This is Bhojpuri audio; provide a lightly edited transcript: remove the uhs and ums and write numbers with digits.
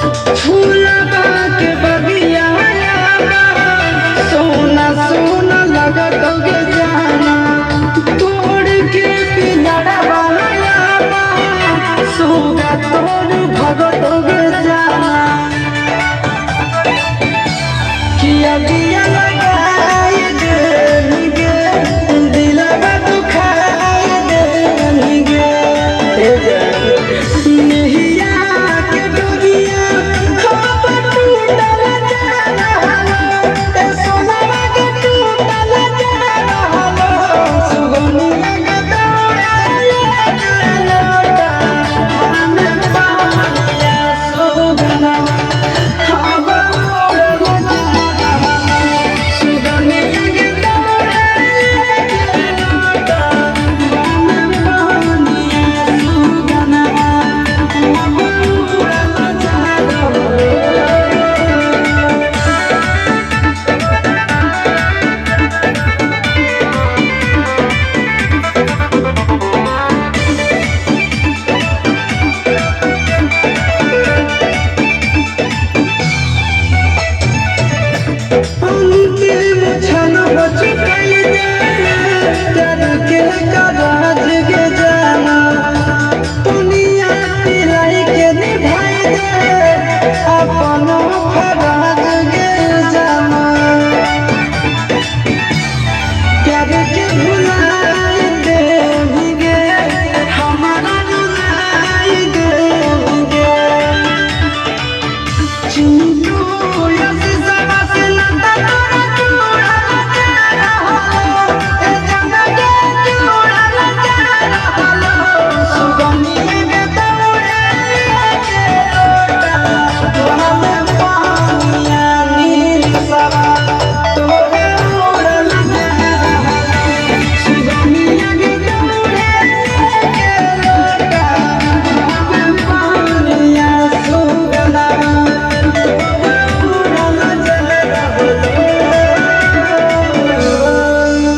फूलबा के बगिया सोना सोना लगत गे जाना तोड़ के पिंजड़वा सोगा तोड़ भगत गे जाना किया दिया लगाए देंगे दिलवा दुखाए देंगे नैया के डोरिया खबर टूटल जा रहलो सोनवा के टूटल जा रहलो सुगनिया के दौड़े लोटा हमें पानिया सुगना अब उड़ल जा सुगनिया के दौड़े लोटा हमें पानिया सुगना अब उड़ल जा अंतिम क्षण बच गई डर के कराज के जाना दुनिया पिलाई के निभाई दे अपन फराज के जाना प्यार के भुलाई देंगे हमारा रुलाई देंगे चिंटू यस सवा से लता तोरा चूड़ा लगा रहलो ए जाना के चूड़ा लगा रहलो सुगनिया के दौड़े के लोटा